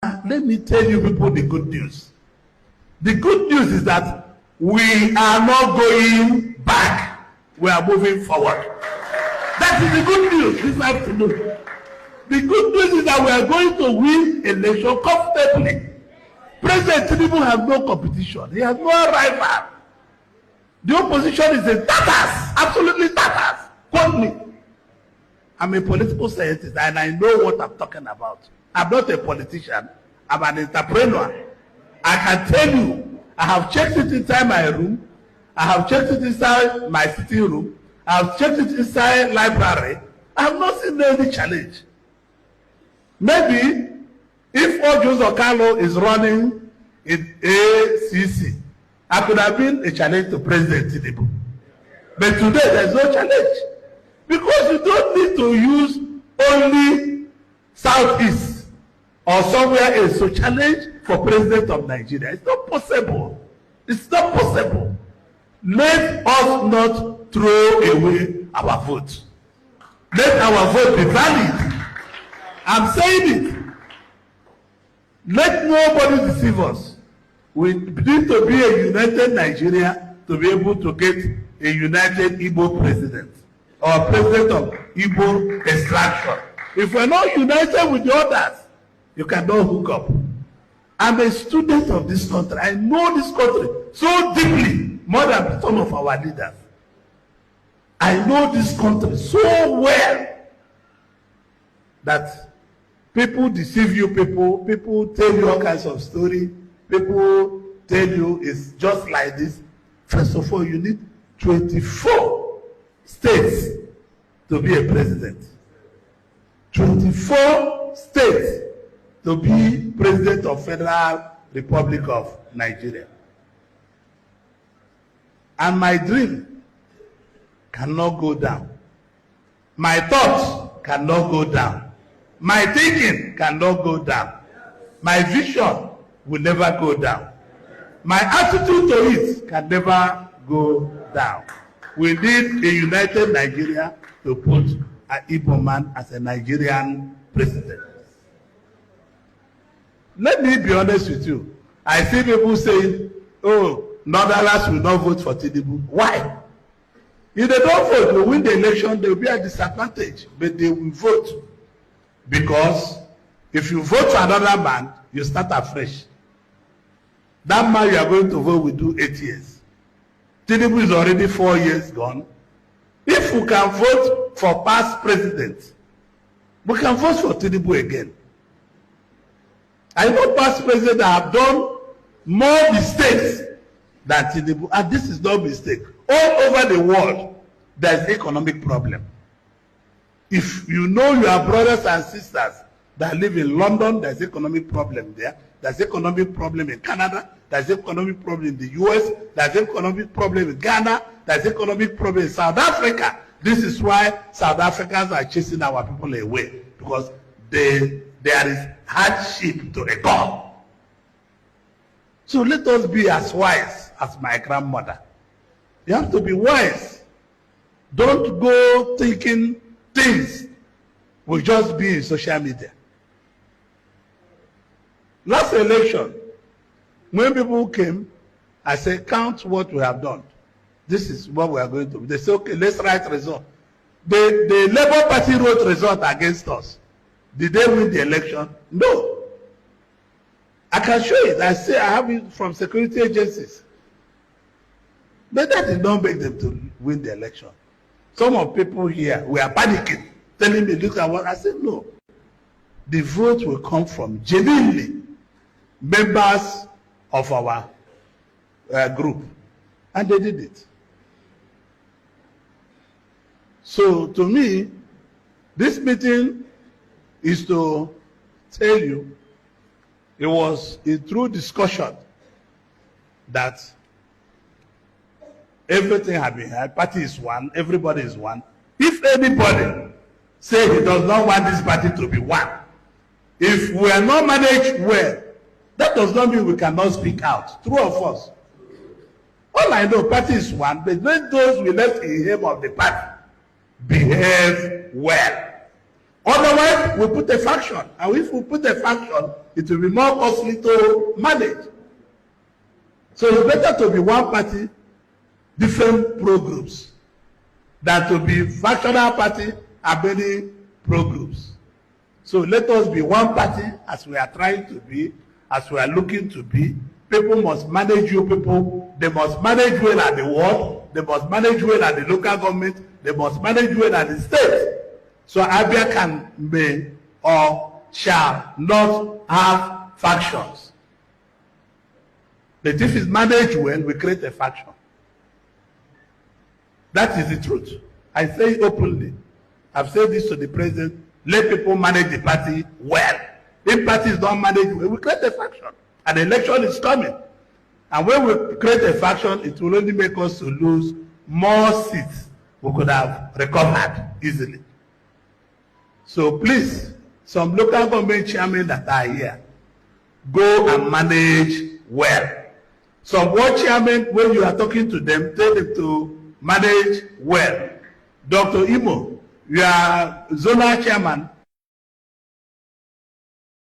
Let me tell you people the good news. The good news is that we are not going back. We are moving forward. That is the good news this afternoon. The good news is that we are going to win election comfortably. President Tinubu has no competition. He has no rival. The opposition is a tatters, absolutely tatters. Quote me. I'm a political scientist and I know what I'm talking about. I'm not a politician. I'm an entrepreneur. I can tell you, I have checked it inside my room. I have checked it inside my sitting room. I have checked it inside library. I have not seen any challenge. Maybe if Orji Uzor Kalu is running in ACC, I could have been a challenge to President Tinubu. But today there is no challenge. Because you don't need to use only Southeast or somewhere else to challenge for President of Nigeria. It's not possible. It's not possible. Let us not throw away our vote. Let our vote be valid. I'm saying it. Let nobody deceive us. We need to be a united Nigeria to be able to get a united Igbo president or president of Igbo extraction. If we're not united with the others, you cannot hook up. I'm a student of this country. I know this country so deeply, more than some of our leaders. I know this country so well that people deceive you, people tell you all kinds of stories, people tell you it's just like this. First of all, you need 24 states to be a president. 24 states to be president of Federal Republic of Nigeria. And my dream cannot go down. My thoughts cannot go down. My thinking cannot go down. My vision will never go down. My attitude to it can never go down. We need a united Nigeria to put an Igbo man as a Nigerian president. Let me be honest with you. I see people saying, oh, Northerners will not vote for Tinubu. Why? If they don't vote, they win the election, they will be at disadvantage. But they will vote. Because if you vote for another man, you start afresh. That man you are going to vote will do 8 years. Tinubu is already 4 years gone. If we can vote for past president, we can vote for Tinubu again. I know past presidents that have done more mistakes than Tinubu, and this is no mistake. All over the world, there is economic problem. If you know your brothers and sisters that live in London, there's economic problem there. There's economic problem in Canada. There's economic problem in the US. There's economic problem in Ghana. There's economic problem in South Africa. This is why South Africans are chasing our people away, because there is hardship to a God. So let us be as wise as my grandmother. You have to be wise. Don't go thinking things will just be in social media. Last election, when people came, I said, count what we have done. This is what we are going to do. They said, okay, let's write result. The Labour Party wrote result against us. Did they win the election? No. I can show it. I say I have it from security agencies. But that did not make them to win the election. Some of people here were panicking, telling me, look at what I said. No. The vote will come from genuinely members of our group. And they did it. So to me, this meeting is to tell you it was a true discussion that everything had been had. Party is one, everybody is one. If anybody say he does not want this party to be one, if we are not managed well, that does not mean we cannot speak out. True of us. All I know, party is one, but let those we left in the name of the party behave well. Otherwise, we put a faction. And if we put a faction, it will be more costly to manage. So it's better to be one party, different pro-groups, than to be factional party and many pro-groups. So let us be one party as we are trying to be, as we are looking to be. People must manage you people. They must manage well at the ward. They must manage well at the local government. They must manage well at the state. So Abia can be or shall not have factions. But if it's managed well, we create a faction. That is the truth. I say it openly. I've said this to the president. Let people manage the party well. If parties don't manage well, we create a faction. An election is coming. And when we create a faction, it will only make us to lose more seats we could have recovered easily. So please, some local government chairmen that are here, go and manage well. Some ward chairmen, when you are talking to them, tell them to manage well. Dr. Imo, you are zonal chairman.